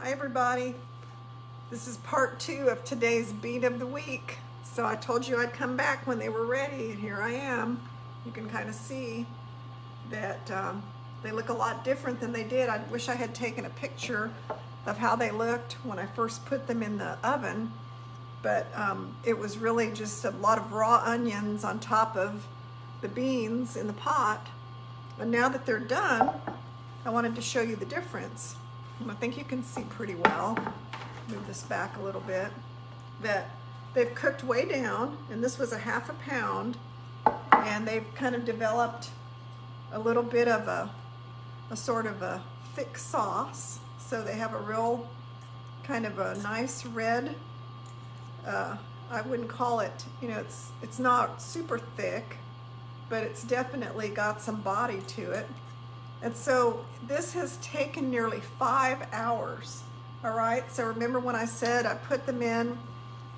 Hi everybody. This is part 2 of today's bean of the week. So I told you I'd come back when they were ready, and here I am. You can kind of see that they look a lot different than they did. I wish I had taken a picture of how they looked when I first put them in the oven, but it was really just a lot of raw onions on top of the beans in the pot. And now that they're done, I wanted to show you the difference. And I think you can see pretty well. Move this back a little bit. That they've cooked way down, and this was a ½ pound, and they've kind of developed a little bit of a sort of a thick sauce. So they have a real kind of a nice red, I wouldn't call it, you know, it's not super thick, but it's definitely got some body to it. And so this has taken nearly 5 hours. All right, so remember when I said I put them in,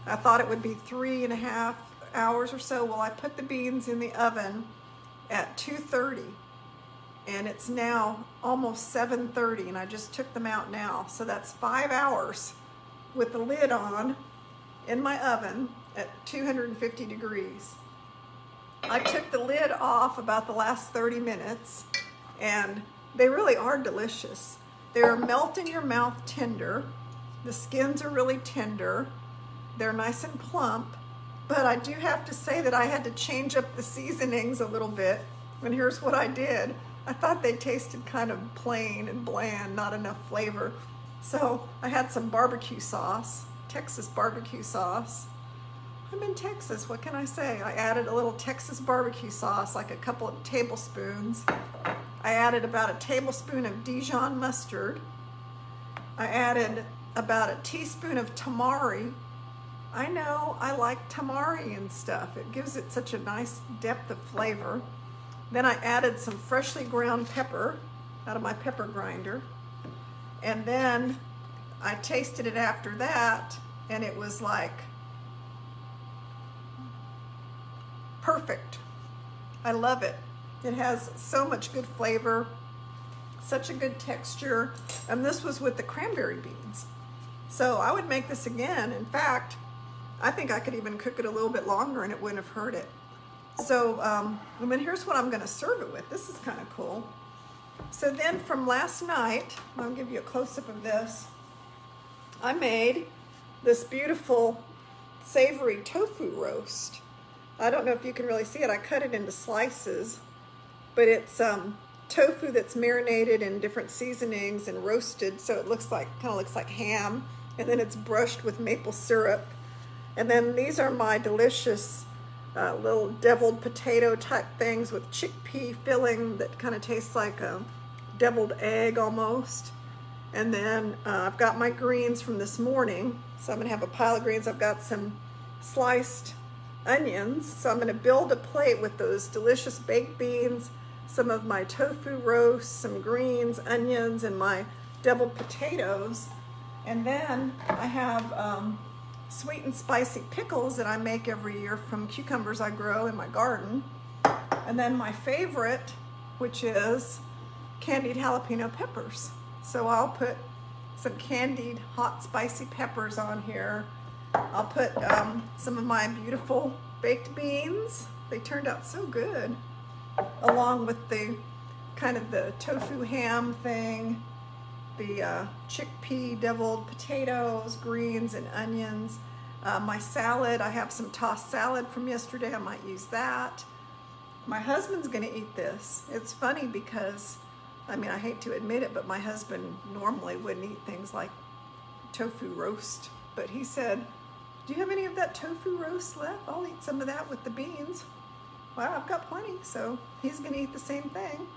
I thought it would be 3.5 hours or so. Well, I put the beans in the oven at 2:30, and it's now almost 7:30, and I just took them out now. So that's 5 hours with the lid on in my oven at 250 degrees. I took the lid off about the last 30 minutes, and they really are delicious. They're melt in your mouth tender. The skins are really tender. They're nice and plump, but I do have to say that I had to change up the seasonings a little bit, and here's what I did. I thought they tasted kind of plain and bland, not enough flavor. So I had some barbecue sauce, Texas barbecue sauce. I'm in Texas, what can I say? I added a little Texas barbecue sauce, like a couple of tablespoons. I added about a tablespoon of Dijon mustard. I added about a teaspoon of Tamari. I know, I like Tamari and stuff. It gives it such a nice depth of flavor. Then I added some freshly ground pepper out of my pepper grinder. And then I tasted it after that, and it was like perfect. I love it. It has so much good flavor, such a good texture. And this was with the cranberry beans. So I would make this again. In fact, I think I could even cook it a little bit longer and it wouldn't have hurt it. So, and then here's what I'm gonna serve it with. This is kind of cool. So then from last night, I'll give you a close-up of this. I made this beautiful savory tofu roast. I don't know if you can really see it. I cut it into slices, but it's tofu that's marinated in different seasonings and roasted, so it looks like, kind of looks like ham, and then it's brushed with maple syrup. And then these are my delicious little deviled potato type things with chickpea filling that kind of tastes like a deviled egg almost. And then I've got my greens from this morning, so I'm gonna have a pile of greens. I've got some sliced onions, so I'm gonna build a plate with those delicious baked beans, some of my tofu roast, some greens, onions, and my deviled potatoes. And then I have sweet and spicy pickles that I make every year from cucumbers I grow in my garden. And then my favorite, which is candied jalapeno peppers. So I'll put some candied hot spicy peppers on here. I'll put some of my beautiful baked beans. They turned out so good, along with the kind of the tofu ham thing, the chickpea deviled potatoes, greens, and onions. My salad, I have some tossed salad from yesterday. I might use that. My husband's gonna eat this. It's funny because, I mean, I hate to admit it, but my husband normally wouldn't eat things like tofu roast. But he said, do you have any of that tofu roast left? I'll eat some of that with the beans. Well, I've got plenty, so he's gonna eat the same thing,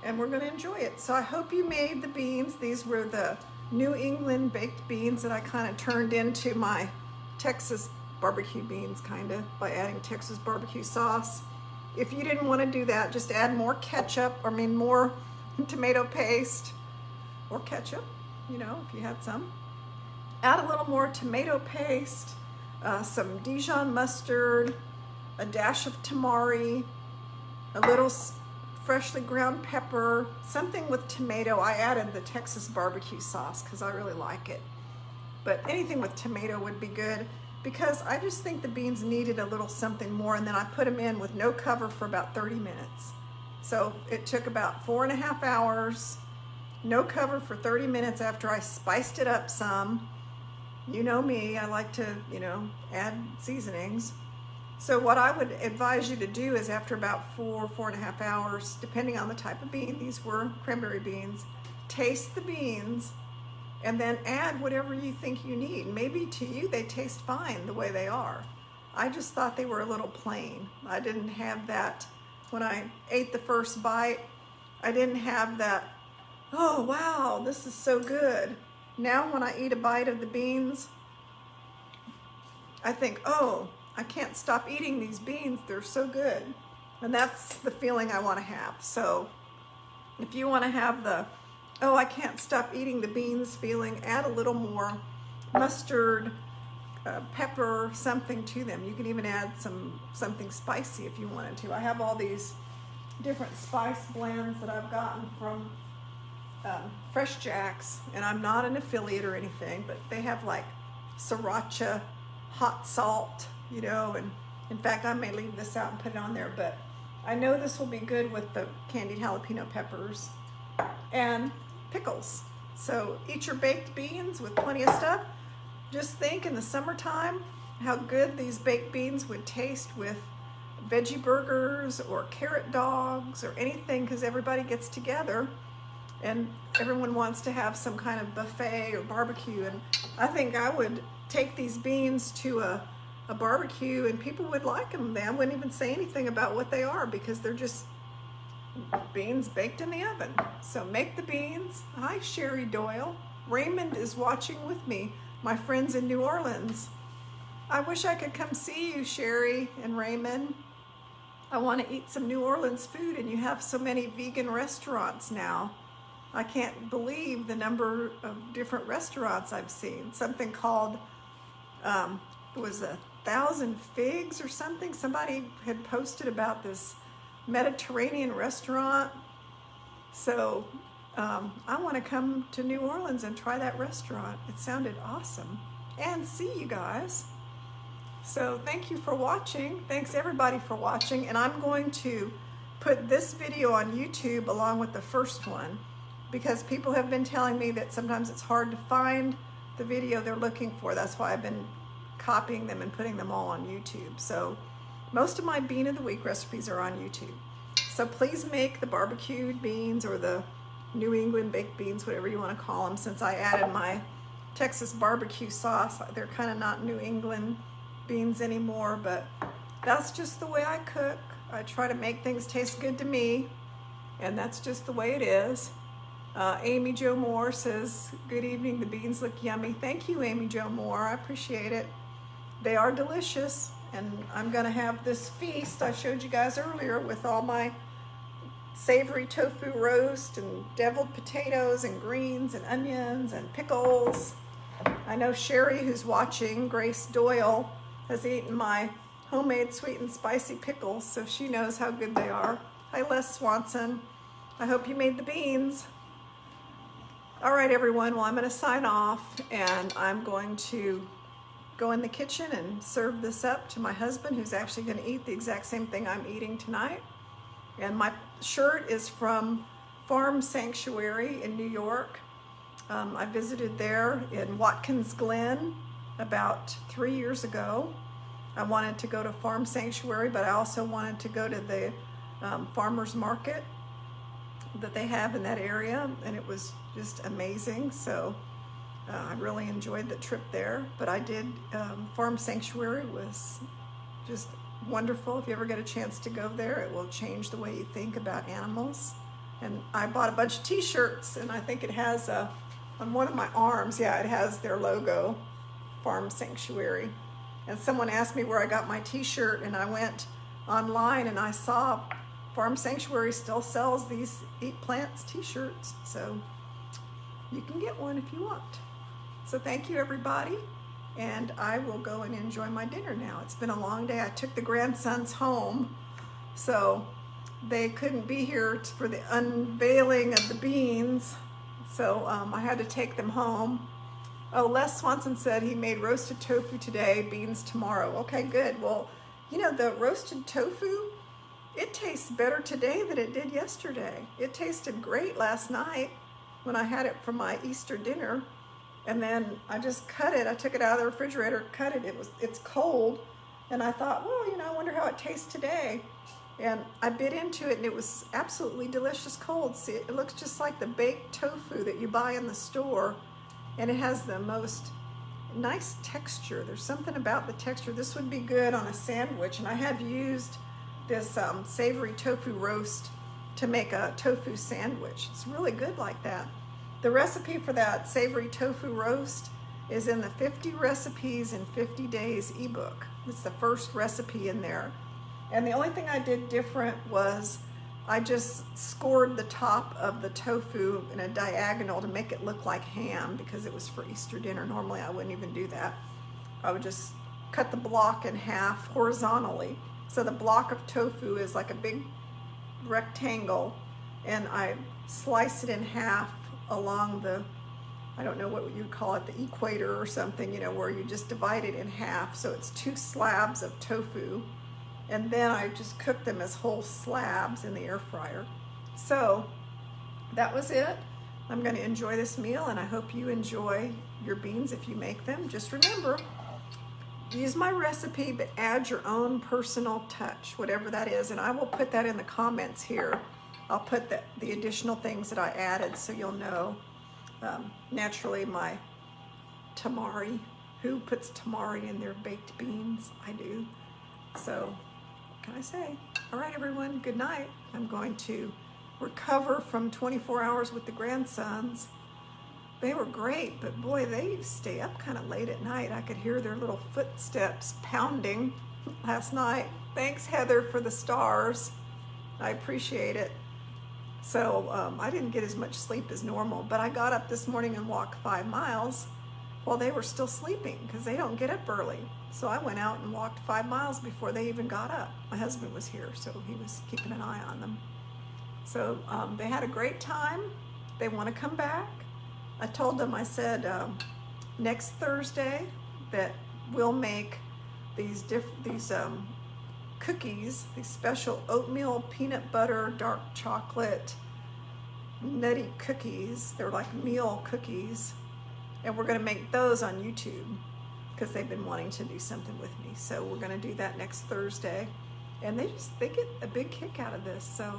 and we're gonna enjoy it. So I hope you made the beans. These were the New England baked beans that I kind of turned into my Texas barbecue beans, kind of, by adding Texas barbecue sauce. If you didn't want to do that, just add more ketchup, or I mean more tomato paste, or ketchup, you know, if you had some. Add a little more tomato paste, some Dijon mustard, a dash of Tamari, a little freshly ground pepper, something with tomato. I added the Texas barbecue sauce because I really like it. But anything with tomato would be good because I just think the beans needed a little something more, and then I put them in with no cover for about 30 minutes. So it took about 4.5 hours, no cover for 30 minutes after I spiced it up some. You know me, I like to, add seasonings. So what I would advise you to do is after about 4.5 hours, depending on the type of bean, these were cranberry beans, taste the beans and then add whatever you think you need. Maybe to you they taste fine the way they are. I just thought they were a little plain. I didn't have that, when I ate the first bite, I didn't have that, oh wow, this is so good. Now when I eat a bite of the beans, I think, oh, I can't stop eating these beans, they're so good. And that's the feeling I want to have. So if you want to have the, oh, I can't stop eating the beans feeling, add a little more mustard, pepper, something to them. You can even add something spicy if you wanted to. I have all these different spice blends that I've gotten from Fresh Jack's, and I'm not an affiliate or anything, but they have like sriracha, hot salt, and in fact I may leave this out and put it on there, but I know this will be good with the candied jalapeno peppers and pickles. So eat your baked beans with plenty of stuff. Just think in the summertime how good these baked beans would taste with veggie burgers or carrot dogs or anything, because everybody gets together and everyone wants to have some kind of buffet or barbecue. And I think I would take these beans to a barbecue and people would like them. I wouldn't even say anything about what they are because they're just beans baked in the oven. So make the beans. Hi, Sherry Doyle. Raymond is watching with me, my friends in New Orleans. I wish I could come see you, Sherry and Raymond. I want to eat some New Orleans food, and you have so many vegan restaurants now. I can't believe the number of different restaurants I've seen. Something called, it was 1,000 Figs or something. Somebody had posted about this Mediterranean restaurant. So I want to come to New Orleans and try that restaurant. It sounded awesome. And see you guys. So thank you for watching. Thanks everybody for watching. And I'm going to put this video on YouTube along with the first one, because people have been telling me that sometimes it's hard to find the video they're looking for. That's why I've been copying them and putting them all on YouTube. So most of my bean of the week recipes are on YouTube. So please make the barbecued beans or the New England baked beans, whatever you want to call them. Since I added my Texas barbecue sauce, they're kind of not New England beans anymore, but that's just the way I cook. I try to make things taste good to me, and that's just the way it is. Amy Jo Moore says, good evening, the beans look yummy. Thank you, Amy Jo Moore, I appreciate it. They are delicious, and I'm gonna have this feast I showed you guys earlier with all my savory tofu roast and deviled potatoes and greens and onions and pickles. I know Sherry, who's watching, Grace Doyle, has eaten my homemade sweet and spicy pickles, so she knows how good they are. Hi, Les Swanson. I hope you made the beans. All right, everyone, well, I'm gonna sign off, and I'm going to go in the kitchen and serve this up to my husband, who's actually gonna eat the exact same thing I'm eating tonight. And my shirt is from Farm Sanctuary in New York. I visited there in Watkins Glen about 3 years ago. I wanted to go to Farm Sanctuary, but I also wanted to go to the farmer's market that they have in that area, and it was just amazing. So I really enjoyed the trip there. But I did, Farm Sanctuary was just wonderful. If you ever get a chance to go there, it will change the way you think about animals. And I bought a bunch of t-shirts, and I think it has on one of my arms, yeah, it has their logo, Farm Sanctuary. And someone asked me where I got my t-shirt, and I went online and I saw Farm Sanctuary still sells these Eat Plants t-shirts. So you can get one if you want. So thank you, everybody. And I will go and enjoy my dinner now. It's been a long day. I took the grandsons home. So they couldn't be here for the unveiling of the beans, so I had to take them home. Oh, Les Swanson said he made roasted tofu today, beans tomorrow. Okay, good. Well, you know, the roasted tofu, it tastes better today than it did yesterday. It tasted great last night when I had it for my Easter dinner. And then I just cut it. I took it out of the refrigerator, cut it. It's cold. And I thought, well, you know, I wonder how it tastes today. And I bit into it and it was absolutely delicious cold. See, it looks just like the baked tofu that you buy in the store. And it has the most nice texture. There's something about the texture. This would be good on a sandwich. And I have used this savory tofu roast to make a tofu sandwich. It's really good like that. The recipe for that savory tofu roast is in the 50 Recipes in 50 Days ebook. It's the first recipe in there. And the only thing I did different was I just scored the top of the tofu in a diagonal to make it look like ham because it was for Easter dinner. Normally I wouldn't even do that. I would just cut the block in half horizontally. So the block of tofu is like a big rectangle, and I slice it in half along the, I don't know what you'd call it, the equator or something, you know, where you just divide it in half. So it's 2 slabs of tofu. And then I just cook them as whole slabs in the air fryer. So that was it. I'm going to enjoy this meal, and I hope you enjoy your beans if you make them. Just remember, use my recipe, but add your own personal touch, whatever that is. And I will put that in the comments here. I'll put the additional things that I added so you'll know. Naturally, my Tamari. Who puts Tamari in their baked beans? I do. So, what can I say? All right, everyone, good night. I'm going to recover from 24 hours with the grandsons. They were great, but boy, they stay up kind of late at night. I could hear their little footsteps pounding last night. Thanks, Heather, for the stars. I appreciate it. So I didn't get as much sleep as normal, but I got up this morning and walked 5 miles while they were still sleeping because they don't get up early. So I went out and walked 5 miles before they even got up. My husband was here, so he was keeping an eye on them. So they had a great time. They want to come back. I told them, I said, next Thursday that we'll make these cookies, these special oatmeal, peanut butter, dark chocolate, nutty cookies. They're like meal cookies. And we're going to make those on YouTube because they've been wanting to do something with me. So we're going to do that next Thursday. And they get a big kick out of this. So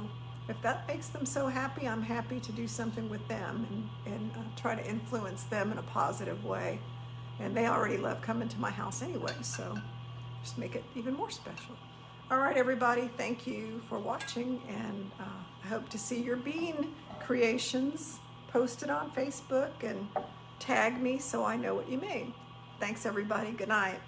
if that makes them so happy, I'm happy to do something with them and try to influence them in a positive way. And they already love coming to my house anyway, so just make it even more special. All right, everybody, thank you for watching, and I hope to see your bean creations posted on Facebook, and tag me so I know what you made. Thanks, everybody. Good night.